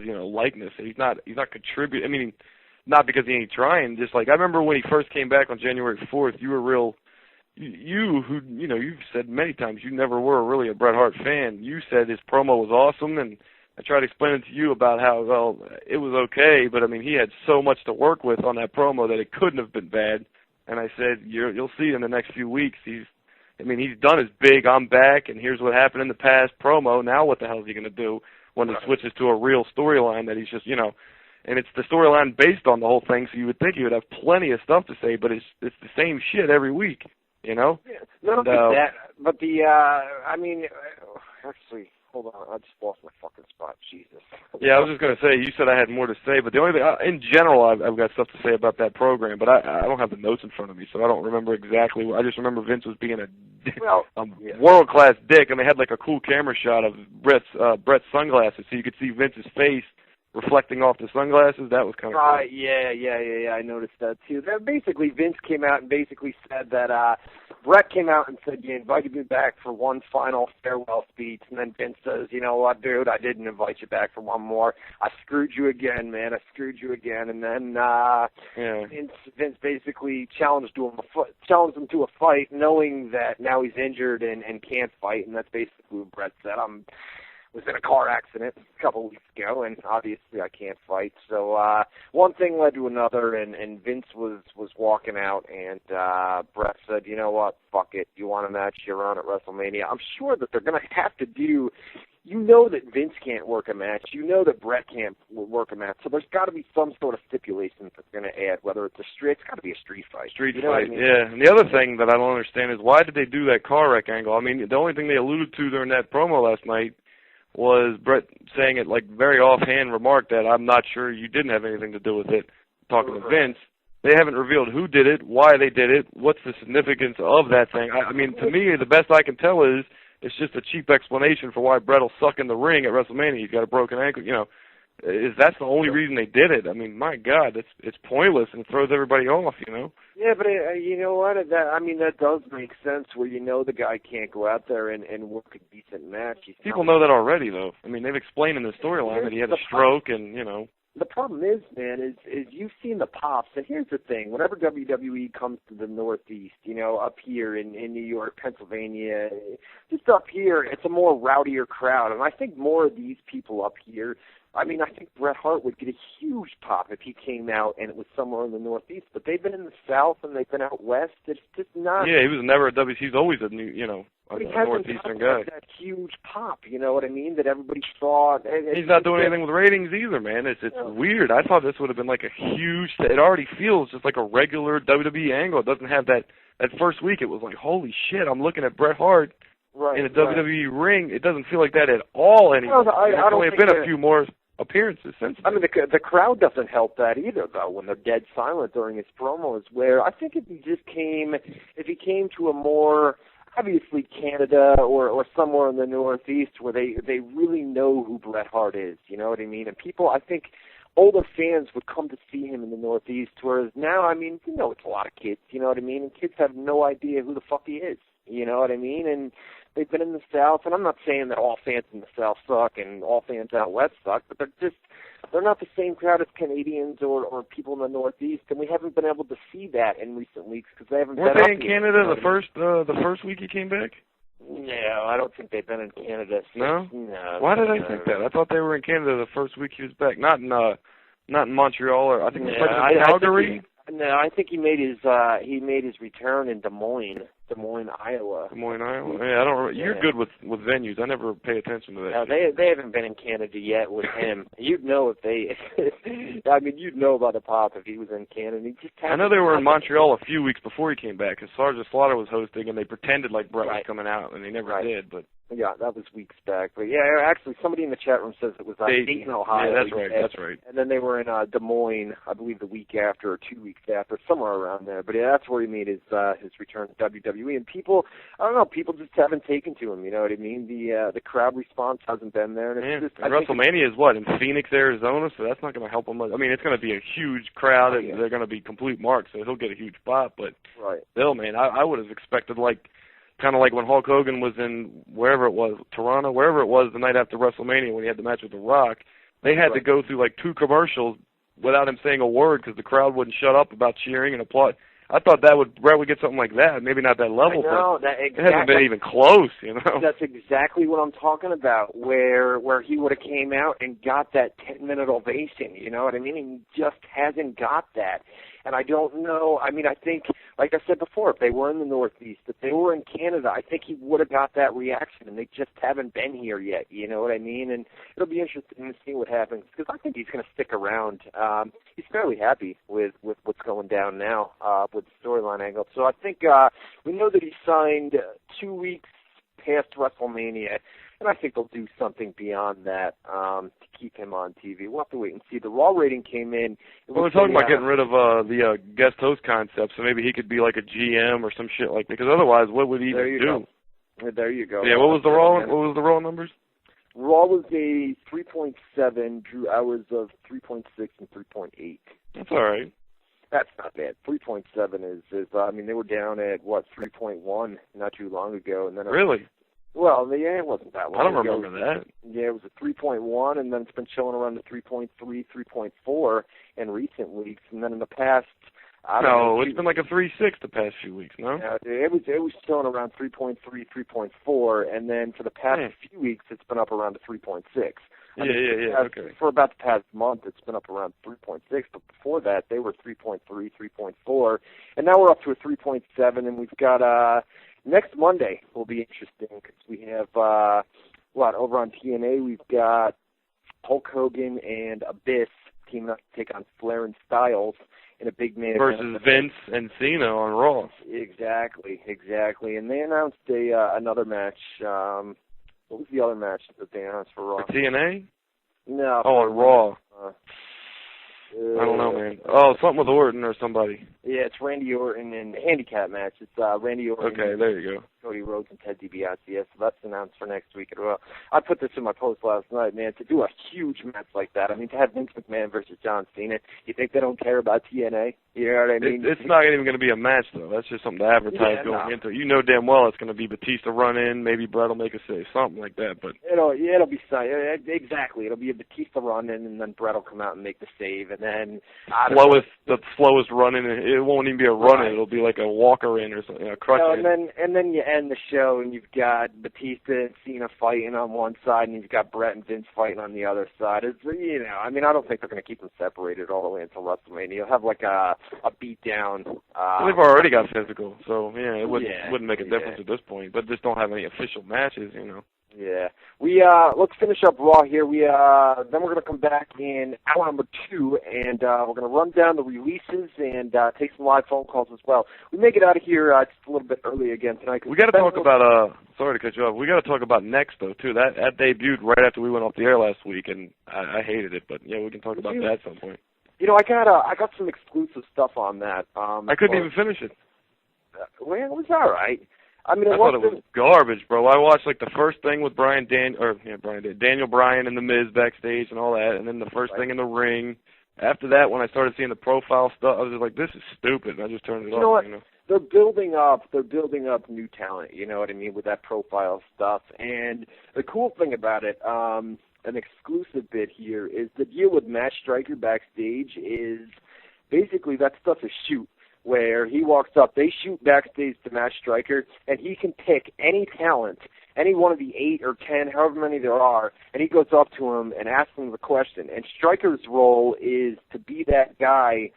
likeness. He's not contributing. I mean, not because he ain't trying. Just like I remember when he first came back on January 4th, you were real. You who you've said many times you never were really a Bret Hart fan. You said his promo was awesome, and I tried explaining to you about how it was okay, but I mean he had so much to work with on that promo that it couldn't have been bad. And I said you'll see in the next few weeks he's done his big I'm back and here's what happened in the past promo. Now what the hell is he going to do when he switches to a real storyline that he's just and it's the storyline based on the whole thing, so you would think he would have plenty of stuff to say, but it's the same shit every week. Yeah, not that, but actually, hold on, I just lost my fucking spot, Jesus. Yeah, I was just going to say, you said I had more to say, but the only thing, in general, I've got stuff to say about that program, but I don't have the notes in front of me, so I don't remember exactly. I just remember Vince was being a world-class dick, and they had like a cool camera shot of Brett's sunglasses, so you could see Vince's face reflecting off the sunglasses. That was kind of cool. Yeah, I noticed that too. Basically, Vince came out and basically said that Brett came out and said, you invited me back for one final farewell speech, and then Vince says, you know what, dude, I didn't invite you back for one more. I screwed you again, man. I screwed you again. And then Vince basically challenged him to a fight, knowing that now he's injured and can't fight, and that's basically what Brett said. Was in a car accident a couple weeks ago, and obviously I can't fight. So one thing led to another, and Vince was walking out, and Brett said, you know what, fuck it. You want a match, you're on at WrestleMania. I'm sure that they're going to have to do, that Vince can't work a match. That Brett can't work a match. So there's got to be some sort of stipulations that they're going to add, whether it's it's got to be a street fight. Street fight, yeah. And the other thing that I don't understand is why did they do that car wreck angle? I mean, the only thing they alluded to during that promo last night was Brett saying it like very offhand remark that I'm not sure you didn't have anything to do with it, talking to Vince. They haven't revealed who did it, why they did it, what's the significance of that thing. I mean, to me, the best I can tell is it's just a cheap explanation for why Brett will suck in the ring at WrestleMania. He's got a broken ankle, Is that's the only reason they did it? I mean, my God, it's pointless and it throws everybody off, Yeah, but you know what? That does make sense where the guy can't go out there and work a decent match. People know that already, though. I mean, they've explained in the storyline that he had a stroke and, The problem is, man, is you've seen the pops, and here's the thing. Whenever WWE comes to the Northeast, up here in New York, Pennsylvania, just up here, it's a more rowdier crowd. And I think more of these people up here, I think Bret Hart would get a huge pop if he came out and it was somewhere in the Northeast. But they've been in the South and they've been out West. It's just not. Yeah, he was never a WC. He's always a Northeastern guy. That huge pop, you know what I mean? That everybody saw. He's not doing anything with ratings either, man. It's weird. I thought this would have been like a huge. It already feels just like a regular WWE angle. It doesn't have that. That first week, it was like, holy shit! I'm looking at Bret Hart. In a WWE ring, it doesn't feel like that at all anymore. There's only been a few more appearances since then. The crowd doesn't help that either, though, when they're dead silent during his promos, where I think if he came to a more, obviously Canada or somewhere in the Northeast where they really know who Bret Hart is, you know what I mean? And people, I think, older fans would come to see him in the Northeast, whereas now, it's a lot of kids, you know what I mean? And kids have no idea who the fuck he is, you know what I mean? And they've been in the South, and I'm not saying that all fans in the South suck and all fans out West suck, but they're not the same crowd as Canadians or people in the Northeast, and we haven't been able to see that in recent weeks because they haven't been. Weren't they in Canada the first week he came back? No, I don't think they've been in Canada since. No? No. Why did I think that? I thought they were in Canada the first week he was back, not in Montreal, or I think it was Calgary. No, I think he made his return in Des Moines, Iowa. Des Moines, Iowa. Yeah, I don't remember. You're good with venues. I never pay attention to that. No, they haven't been in Canada yet with him. You'd know if they. You'd know about the pop if he was in Canada. I know they were in Montreal a few weeks before he came back, because Sergeant Slaughter was hosting, and they pretended like Bret was coming out, and they never did. But yeah, that was weeks back. But yeah, actually, somebody in the chat room says it was Dayton, Ohio. Yeah, that's right. And then they were in Des Moines, I believe, the week after or 2 weeks after, somewhere around there. But yeah, that's where he made his return to WWE. And people, I don't know, people just haven't taken to him. You know what I mean? The crowd response hasn't been there. And WrestleMania is what, in Phoenix, Arizona? So that's not going to help him much. It's going to be a huge crowd, and they're going to be complete marks, so he'll get a huge pop. But still, man, I would have expected kind of like when Hulk Hogan was in wherever it was, Toronto, wherever it was the night after WrestleMania when he had the match with The Rock. They had to go through like 2 commercials without him saying a word because the crowd wouldn't shut up about cheering and applaud. I thought Brett would get something like that. Maybe not that level, but it hasn't been even close, you know. That's exactly what I'm talking about, where he would have came out and got that 10-minute ovation, you know what I mean? And he just hasn't got that. And I don't know, I mean, I think, like I said before, if they were in the Northeast, if they were in Canada, I think he would have got that reaction, and they just haven't been here yet, you know what I mean? And it'll be interesting to see what happens, because I think he's going to stick around. He's fairly happy with what's going down now with the storyline angle. So I think we know that he signed 2 weeks past WrestleMania, and I think they'll do something beyond that to keep him on TV. We'll have to wait and see. The Raw rating came in. Well, we're talking about getting rid of the guest host concept, so maybe he could be like a GM or some shit like that. Because otherwise, what would he even do? There you go. Yeah, what was the Raw numbers? Raw was a 3.7, drew hours of 3.6 and 3.8. That's all right. That's not bad. 3.7 is I mean, they were down at, 3.1 not too long ago. And then really? Well, yeah, it wasn't that long ago. I don't ago. remember that. Yeah, it was a 3.1, and then it's been showing around the 3.3, 3.4 in recent weeks. And then in the past, it's been like a 3.6 the past few weeks, no? Yeah, it was showing around 3.3, 3.4, and then for the past few weeks, it's been up around the 3.6. Okay. For about the past month, it's been up around 3.6, but before that, they were 3.3, 3.4, and now we're up to a 3.7, and we've got next Monday will be interesting because we have over on TNA, we've got Hulk Hogan and Abyss teaming up to take on Flair and Styles in a big man versus Vince and Cena on Raw. Exactly, and they announced another match. What was the other match that they announced for Raw? For TNA? No. Oh, on Raw. I don't know, man. Oh, something with Orton or somebody. Yeah, it's Randy Orton in a handicap match. It's Randy Orton. Okay, there you go. Cody Rhodes and Ted DiBiase. Yeah, so that's announced for next week as well. I put this in my post last night, man. To do a huge match like that, I mean, to have Vince McMahon versus John Cena, you think they don't care about TNA? You know what I mean? It's not even going to be a match, though. That's just something to advertise going into it. You know damn well it's going to be Batista run in, maybe Brett will make a save, something like that. But it'll be exactly. It'll be a Batista run in, and then Brett will come out and make the save, and then the slowest run in. It won't even be a run in. It'll be like a walker in or something, a crutch in. And then you end the show, and you've got Batista and Cena fighting on one side, and you've got Brett and Vince fighting on the other side. It's, I mean, I don't think they're going to keep them separated all the way until WrestleMania. You'll have like a beatdown. They've already got physical, so it wouldn't make a difference at this point. But just don't have any official matches, Yeah, we let's finish up Raw here. Then we're going to come back in hour number 2, and we're going to run down the releases and take some live phone calls as well. We may get out of here just a little bit early again tonight. We got to talk about sorry to cut you off. We got to talk about Next though too. That debuted right after we went off the air last week, and I hated it. But we can talk about that at some point. I got some exclusive stuff on that. I couldn't even finish it. Well, it was all right. I mean, I thought it was garbage, bro. I watched like the first thing with Daniel Bryan and The Miz backstage and all that, and then the first thing in the ring. After that, when I started seeing the profile stuff, I was just like, this is stupid. And I just turned it off. What? They're building up new talent, you know what I mean, with that profile stuff. And the cool thing about it, an exclusive bit here, is the deal with Matt Striker backstage is basically that stuff is shoot. Where he walks up, they shoot backstage to Matt Striker, and he can pick any talent, any one of the 8 or 10, however many there are, and he goes up to him and asks him the question. And Striker's role is to be that guy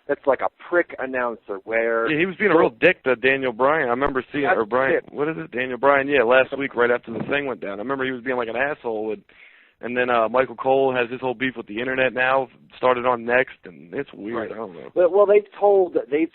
that's like a prick announcer where... Yeah, he was being a real dick to Daniel Bryan. I remember seeing what is it? Daniel Bryan, last week right after the thing went down. I remember he was being like an asshole and then Michael Cole has his whole beef with the internet now, started on Next, and it's weird. Right. I don't know. Well, they've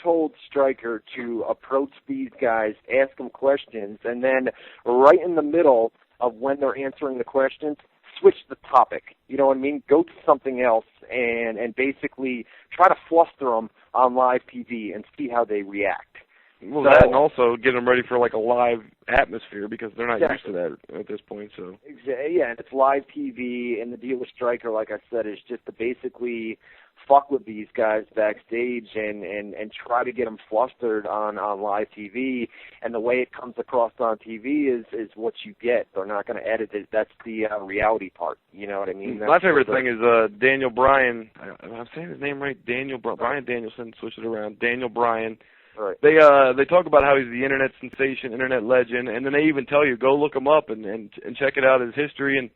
told Stryker to approach these guys, ask them questions, and then right in the middle of when they're answering the questions, switch the topic. You know what I mean? Go to something else and basically try to fluster them on live TV and see how they react. Well, So, that, and also get them ready for like a live atmosphere because they're not exactly. used to that at this point. So Yeah, and it's live TV, and the deal with Stryker, like I said, is just to basically fuck with these guys backstage and try to get them flustered on live TV. And the way it comes across on TV is what you get. They're not going to edit it. That's the reality part. You know what I mean? my favorite thing is Daniel Bryan. I'm saying his name right. Bryan Danielson. Switch it around. Daniel Bryan. Right. They talk about how he's the internet sensation, internet legend, and then they even tell you go look him up and check it out his history, and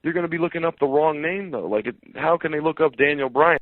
you're going to be looking up the wrong name though. Like, how can they look up Daniel Bryan?